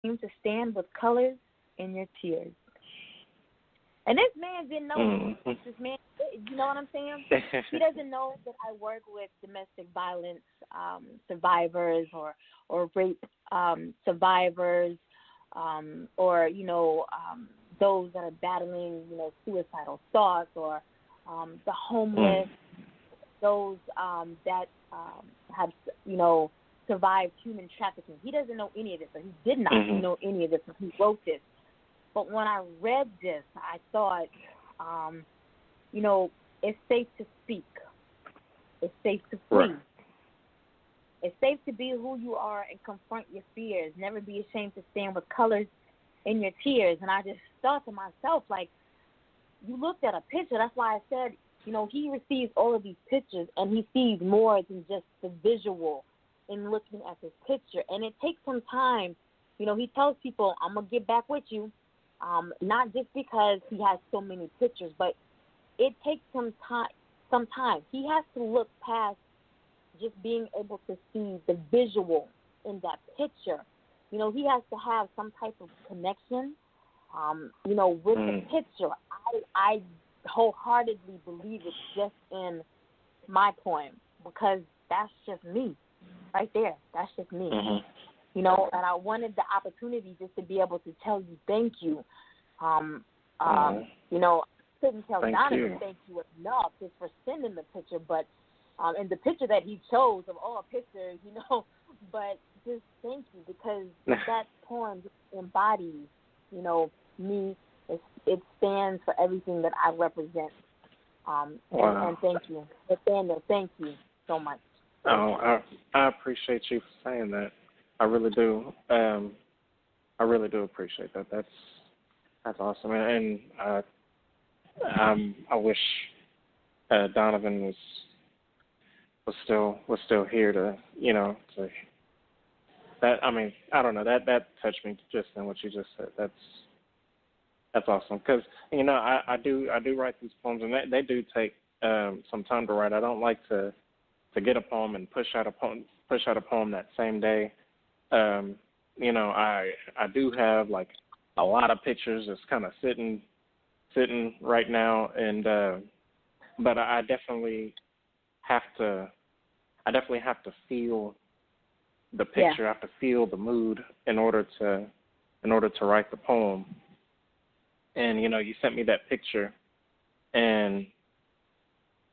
seem to stand with colors in your tears. And this man didn't know. This man, you know what I'm saying? He doesn't know that I work with domestic violence survivors or rape survivors, or those that are battling suicidal thoughts, or the homeless, those that have survived human trafficking. He doesn't know any of this, or he did not know any of this when he wrote this. But when I read this, I thought, it's safe to speak. It's safe to flee. Right. It's safe to be who you are and confront your fears. Never be ashamed to stand with colors in your tears. And I just thought to myself, like, you looked at a picture. That's why I said, he receives all of these pictures, and he sees more than just the visual in looking at this picture. And it takes some time. He tells people, I'm going to get back with you. Not just because he has so many pictures, but it takes some time. He has to look past just being able to see the visual in that picture. He has to have some type of connection, with the picture. I wholeheartedly believe it's just in my poem, because that's just me right there. That's just me. And I wanted the opportunity just to be able to tell you thank you. I couldn't tell Donovan thank you enough just for sending the picture, but and the picture that he chose of all pictures, but just thank you, because that poem just embodies, me. It stands for everything that I represent. And thank you. Nathaniel, thank you so much. Oh, I appreciate you for saying that. I really do. I really do appreciate that. That's awesome. And I wish Donovan was still here to to that. I mean, I don't know, that touched me just in what you just said. That's awesome, because I do write these poems, and they do take some time to write. I don't like to get a poem and push out a poem that same day. I do have like a lot of pictures just kind of sitting right now, and but I definitely have to feel the picture. I have to feel the mood in order to write the poem. And you sent me that picture, and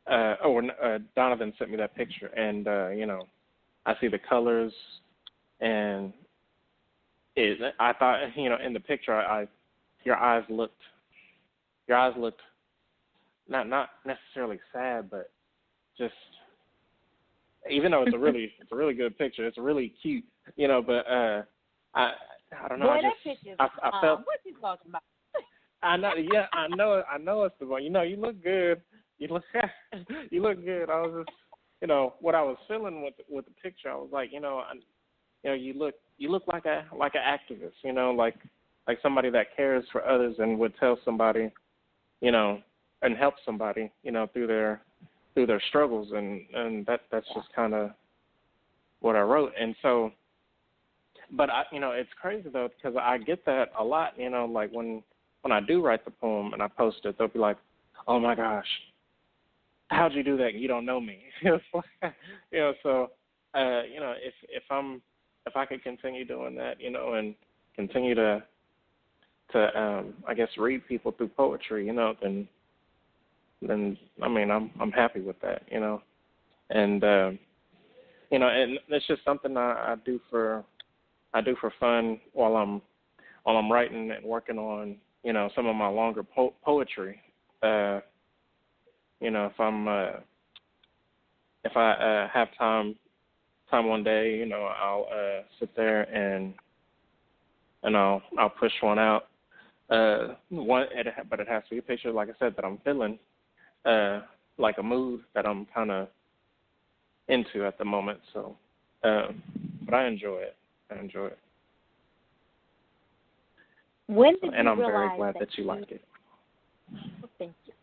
Donovan sent me that picture, and I see the colors, and I thought in the picture your eyes looked not necessarily sad, but just, even though it's a really good picture, it's really cute, but I don't know. Boy, I felt. What you talking about? I know. Yeah, I know it's the one. You look good. You look good. I was just, what I was feeling with the picture. I was like, you look like an activist. Like somebody that cares for others and would tell somebody, and help somebody, through their struggles, and that's just kind of what I wrote. And so, but it's crazy though, because I get that a lot. Like when I do write the poem and I post it, they'll be like, "Oh my gosh, how'd you do that? You don't know me." So if I could continue doing that, and continue to I guess read people through poetry, then I mean I'm happy with that, and and it's just something I do for fun while I'm writing and working on some of my longer poetry. If I have time one day, I'll sit there and I'll push one out. But it has to be a picture, like I said, that I'm feeling, like a mood that I'm kind of into at the moment. So, but I enjoy it. When did and you I'm very realize glad that you like it. Well, thank you.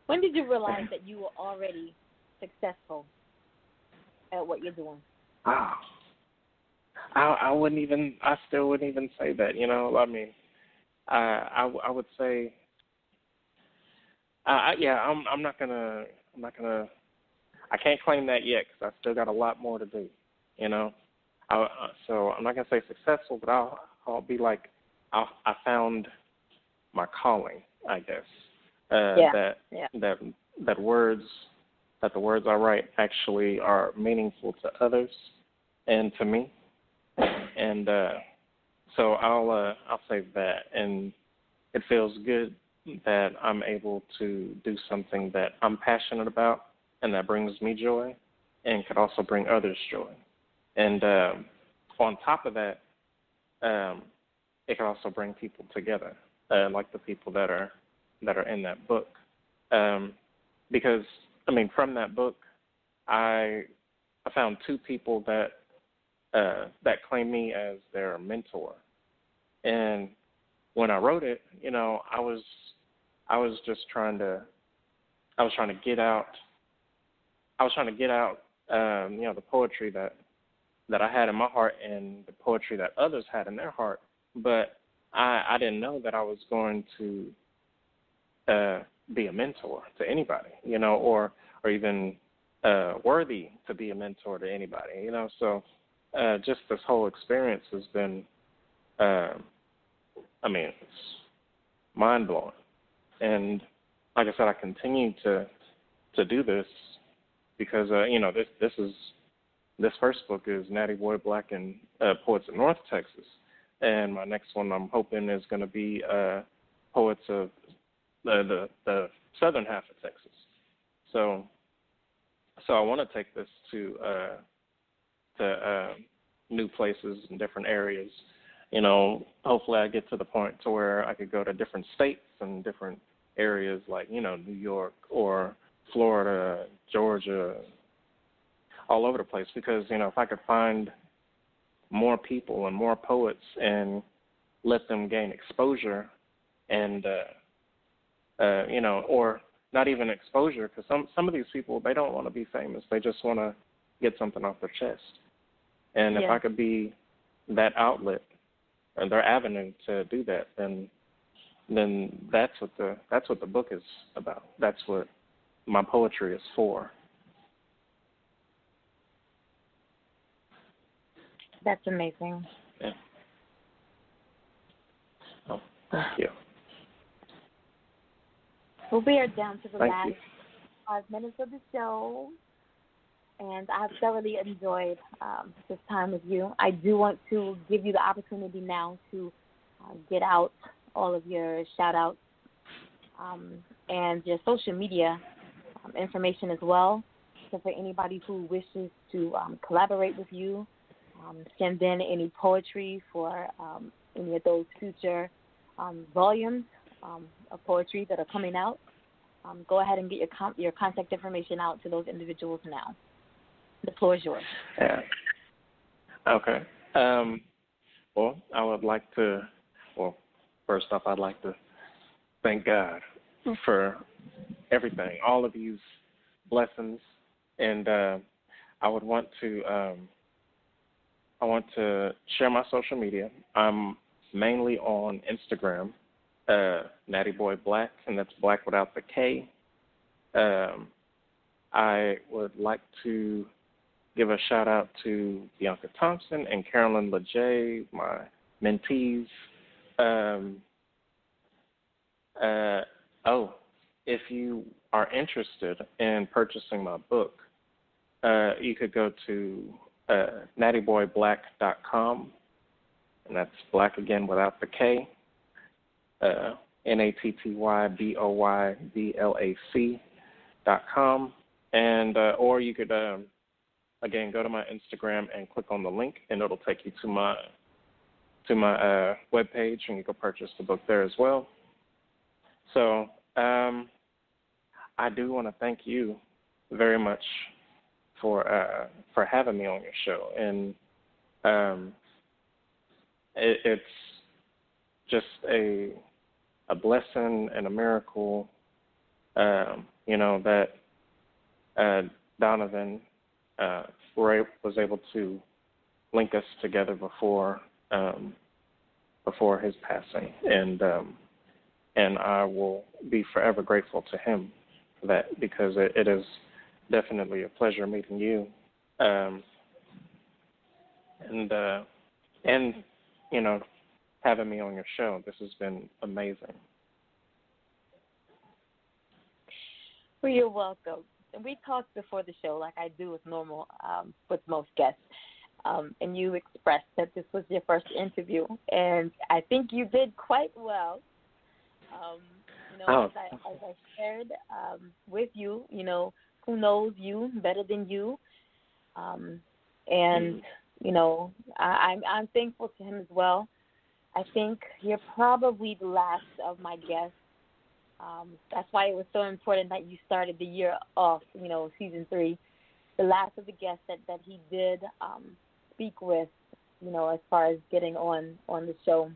When did you realize that you were already successful at what you're doing? I wouldn't even. I still wouldn't even say that. You know, I mean, I would say, yeah. I'm not gonna. I can't claim that yet because I still got a lot more to do. You know, so I'm not gonna say successful, but I'll be like, I found my calling, I guess. That words, that the words I write actually are meaningful to others and to me, and so I'll say that, and it feels good that I'm able to do something that I'm passionate about and that brings me joy, and could also bring others joy, and on top of that, it can also bring people together, like the people that are in that book, because I mean, from that book, I found two people that claim me as their mentor, and when I wrote it, you know, I was just trying to get out. I was trying to get out, you know, the poetry that I had in my heart and the poetry that others had in their heart, but I didn't know that I was going to be a mentor to anybody, you know, or even worthy to be a mentor to anybody, you know. So just this whole experience has been, I mean, it's mind-blowing. And like I said, I continue to do this because, you know, this first book is Natty Boy Black and Poets of North Texas. And my next one I'm hoping is going to be poets of the southern half of Texas. So I want to take this to new places and different areas. You know, hopefully I get to the point to where I could go to different states and different areas like, you know, New York or Florida, Georgia, all over the place. Because, you know, if I could find more people and more poets and let them gain exposure and, you know, or not even exposure, because some of these people, they don't want to be famous. They just want to get something off their chest. And if I could be that outlet and their avenue to do that, then that's what the book is about. That's what my poetry is for. That's amazing. Yeah. Oh, thank you. Well, we are down to the Thank last you. 5 minutes of the show, and I have thoroughly enjoyed this time with you. I do want to give you the opportunity now to get out all of your shout-outs and your social media information as well. So for anybody who wishes to collaborate with you, send in any poetry for any of those future volumes of poetry that are coming out, go ahead and get your contact information out to those individuals now. The floor is yours. Yeah. Okay. Well, I would like to, first off, I'd like to thank God for everything, all of these blessings, and I would want to share my social media. I'm mainly on Instagram, NattyBoyBlac, and that's Black without the K. I would like to give a shout out to Bianca Thompson and Carolyn LeJay, my mentees. If you are interested in purchasing my book, you could go to nattyboyblac.com, and that's black again without the K, nattyboyblac.com, and or you could again go to my Instagram and click on the link, and it'll take you to my webpage, and you can purchase the book there as well. So I do want to thank you very much for having me on your show, and it's just a blessing and a miracle, you know, that Donovan was able to link us together before his passing, and I will be forever grateful to him for that, because it is definitely a pleasure meeting you, and having me on your show. This has been amazing. Well, you're welcome. We talked before the show, like I do with with most guests, and you expressed that this was your first interview, and I think you did quite well. As I shared with you, who knows you better than you, and I'm thankful to him as well. I think you're probably the last of my guests. That's why it was so important that you started the year off, season 3, the last of the guests that he did speak with, as far as getting on the show.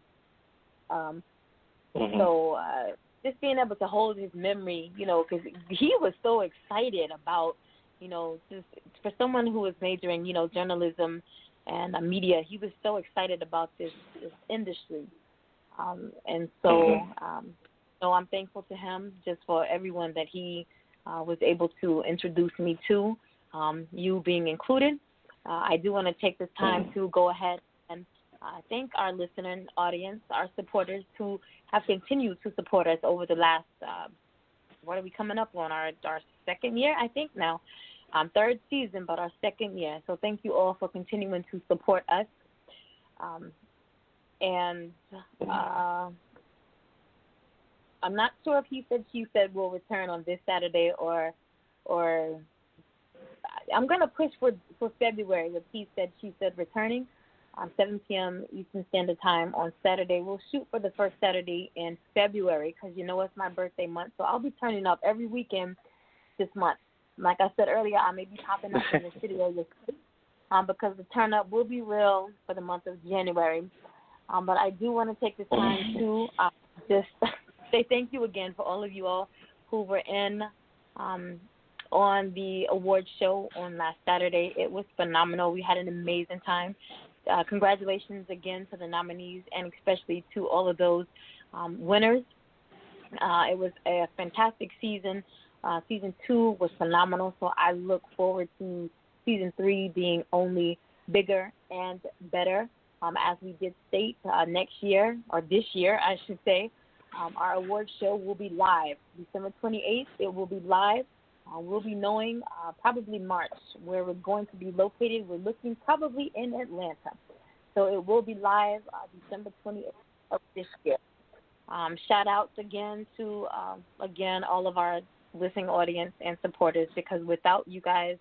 So just being able to hold his memory, because he was so excited about, just for someone who was majoring, journalism and media, he was so excited about this industry. And so I'm thankful to him just for everyone that he was able to introduce me to, you being included. I do want to take this time to go ahead and thank our listening audience, our supporters who have continued to support us over the last, what are we coming up on, our second year, I think now. Third season, but our second year. So thank you all for continuing to support us. I'm not sure if he said she said will return on this Saturday or I'm going to push for February with he said she said returning 7 p.m. Eastern Standard Time on Saturday. We'll shoot for the first Saturday in February because it's my birthday month. So I'll be turning up every weekend this month. Like I said earlier, I may be popping up in the studio this week because the turn up will be real for the month of January. But I do want to take this time to just say thank you again for all of you all who were in on the awards show on last Saturday. It was phenomenal. We had an amazing time. Congratulations again to the nominees and especially to all of those winners. It was a fantastic season. Season 2 was phenomenal, so I look forward to Season 3 being only bigger and better. As we did state, next year, or this year, I should say, our awards show will be live. December 28th, it will be live. We'll be knowing probably March where we're going to be located. We're looking probably in Atlanta. So it will be live December 28th of this year. Shout outs again to, all of our listening audience and supporters, because without you guys,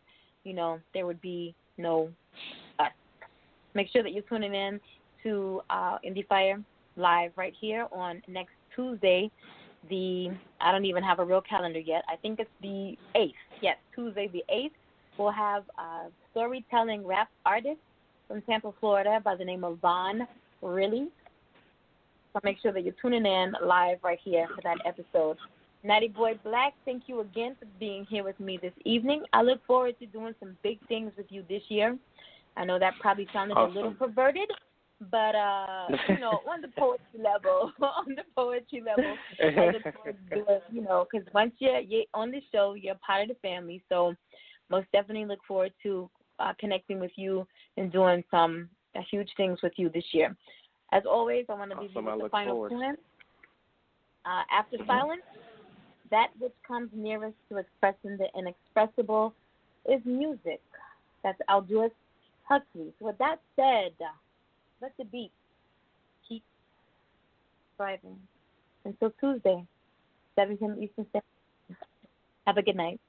there would be no us. Make sure that you're tuning in to Endie Fiya live right here on next Tuesday. I don't even have a real calendar yet. I think it's the 8th. Yes, Tuesday the 8th. We'll have a storytelling rap artist from Tampa, Florida by the name of Vaughn Really. So make sure that you're tuning in live right here for that episode. NattyBoyBlac, thank you again for being here with me this evening. I look forward to doing some big things with you this year. I know that probably sounded a little perverted, but, on the poetry level, I look forward to doing, because once you're on the show, you're part of the family. So most definitely look forward to connecting with you and doing some huge things with you this year. As always, I want to leave you with the final poem. After silence, that which comes nearest to expressing the inexpressible is music. That's Aldous Huxley. So with that said, let the beat keep driving. Until Tuesday, 7 p.m. Eastern Standard Time. Have a good night.